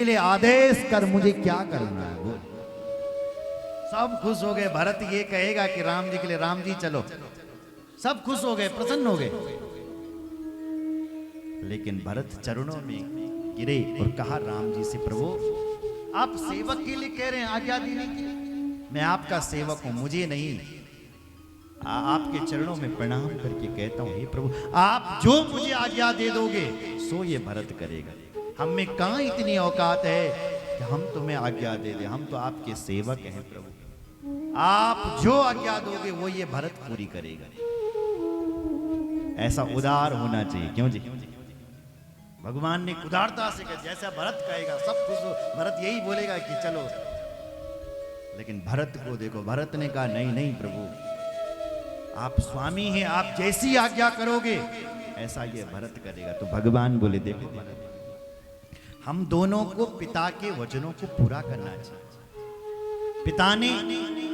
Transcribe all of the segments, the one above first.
लिए आदेश कर, मुझे क्या करना है बोल। सब खुश हो गए। भरत ये कहेगा कि राम जी के लिए, राम जी चलो। सब खुश हो गए, प्रसन्न हो गए। लेकिन भरत चरणों में गिरे और कहा राम जी से, प्रभु आप सेवक के लिए कह रहे हैं आज्ञा देने की, मैं आपका सेवक हूं, मुझे नहीं। आपके चरणों में प्रणाम करके कहता हूं, हे प्रभु आप जो मुझे आज्ञा दे दोगे सो ये भरत करेगा। हम में कहां इतनी औकात है कि हम तुम्हें आज्ञा दे दे, हम तो आपके सेवक हैं प्रभु। आप जो आज्ञा दोगे वो ये भरत पूरी करेगा। ऐसा उदार होना चाहिए, क्यों जी? भगवान ने उदारता से कहा, जैसा भरत कहेगा सब कुछ भरत यही बोलेगा कि चलो। लेकिन भरत को देखो, भरत ने कहा नहीं नहीं प्रभु, आप स्वामी हैं, आप जैसी आज्ञा करोगे ऐसा ये भरत करेगा। तो भगवान बोले देखो भरत, हम दोनों को पिता के वचनों को पूरा करना चाहिए। पिता ने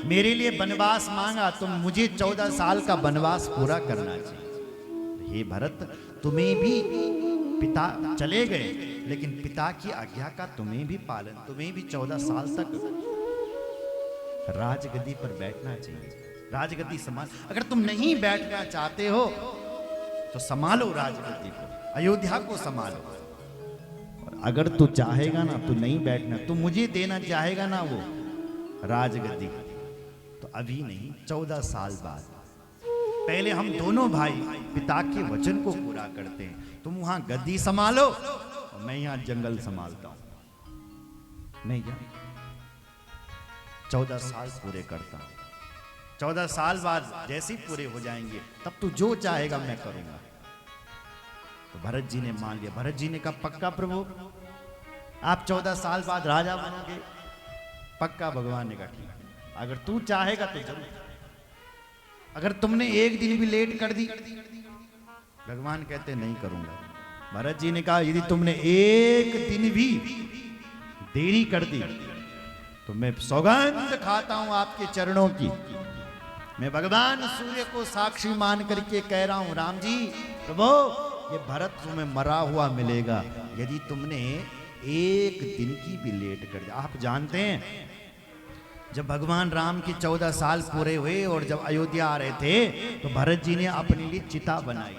मेरे लिए वनवास मांगा तो मुझे 14 साल का वनवास पूरा करना चाहिए। हे भरत, तुम्हें भी पिता चले गए, लेकिन पिता की आज्ञा का तुम्हें भी पालन, तुम्हें भी 14 साल तक राजगद्दी पर बैठना चाहिए। राजगद्दी संभाल, अगर तुम नहीं बैठना चाहते हो तो संभालो राजगद्दी को, अयोध्या को संभालो। और अगर तू चाहेगा ना, तू नहीं बैठना, तू मुझे देना चाहेगा ना वो राजगद्दी, तो अभी नहीं 14 साल बाद। पहले हम दोनों भाई पिता के वचन को पूरा करते हैं। तुम वहां गद्दी संभालो और मैं यहां जंगल संभालता हूं। मैं यहां 14 साल पूरे करता हूं। 14 साल बाद जैसे ही पूरे हो जाएंगे तब तू जो चाहेगा मैं करूंगा। तो भरत जी ने मान लिया। भरत जी ने कहा पक्का प्रभु, आप 14 साल बाद राजा बनोगे? पक्का। भगवान ने कहा ठीक है, अगर तू चाहेगा तो जरूर। अगर तुमने एक दिन भी लेट कर दी, भगवान कहते नहीं करूंगा। भरत जी ने कहा यदि तुमने एक दिन भी देरी कर दी तो मैं सौगंध खाता हूं आपके चरणों की, मैं भगवान सूर्य को साक्षी मान करके कह रहा हूं, राम जी प्रभु ये भरत तुम्हें मरा हुआ मिलेगा यदि तुमने एक दिन की भी लेट कर दिया। आप जानते हैं जब भगवान राम के 14 साल पूरे हुए और जब अयोध्या आ रहे थे तो भरत जी ने अपने लिए चिता बनाई।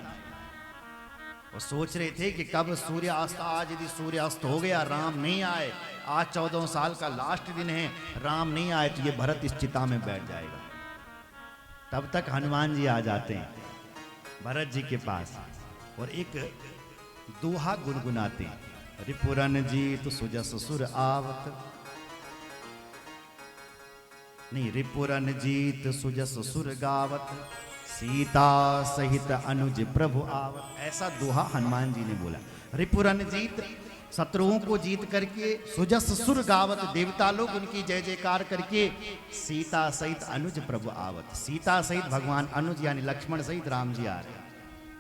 वो सोच रहे थे कि कब सूर्य अस्त, आज यदि सूर्य अस्त हो गया, राम नहीं आए, आज 14 साल का लास्ट दिन है, राम नहीं आए तो ये भरत इस चिता में बैठ जाएगा। तब तक हनुमान जी आ जाते हैं भरत जी के पास और एक दोहा गुनगुनाते हैं, रिपुरन जीत सुजस सुर आवत, नहीं, रिपुरन जीत सुजस सुर गावत, सीता सहित अनुज प्रभु आवत। ऐसा दोहा हनुमान जी ने बोला। रिपुरन जीत, शत्रुओं को जीत करके, सुजस सुर गावत, देवता लोग उनकी जय जयकार करके, सीता सहित अनुज प्रभु आवत, सीता सहित भगवान अनुज यानी लक्ष्मण सहित राम जी आ रहे।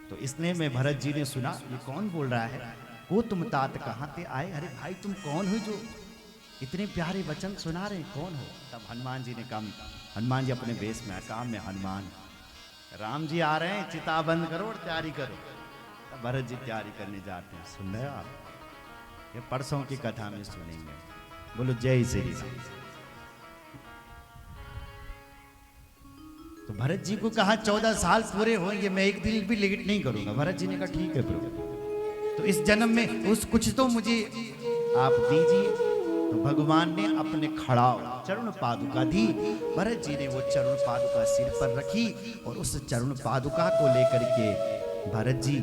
तो इसने में भरत जी ने सुना ये कौन बोल रहा है, वो तुम तात कहाँ से आए? अरे भाई तुम कौन हो जो इतने प्यारे वचन सुना रहे, कौन हो? तब हनुमान जी ने कहा, हनुमान जी अपने वेश में काम में हनुमान, राम जी आ रहे हैं, चिता बंद करो और तैयारी करो। तब भरत जी तैयारी करने जाते हैं। सुन रहे हो आप? ये परसों की कथा में सुनेंगे। बोलो जय श्री राम। तो भरत जी को कहा 14 साल पूरे होंगे, मैं एक दिन भी लेट नहीं करूंगा। भरत जी ने कहा ठीक है प्रभु, तो इस जन्म में उस कुछ तो मुझे आप दीजिए। तो भगवान ने अपने खड़ाव चरण पादुका दी। भरत जी ने वो चरण पादुका सिर पर रखी और उस चरण पादुका को लेकर के भरत जी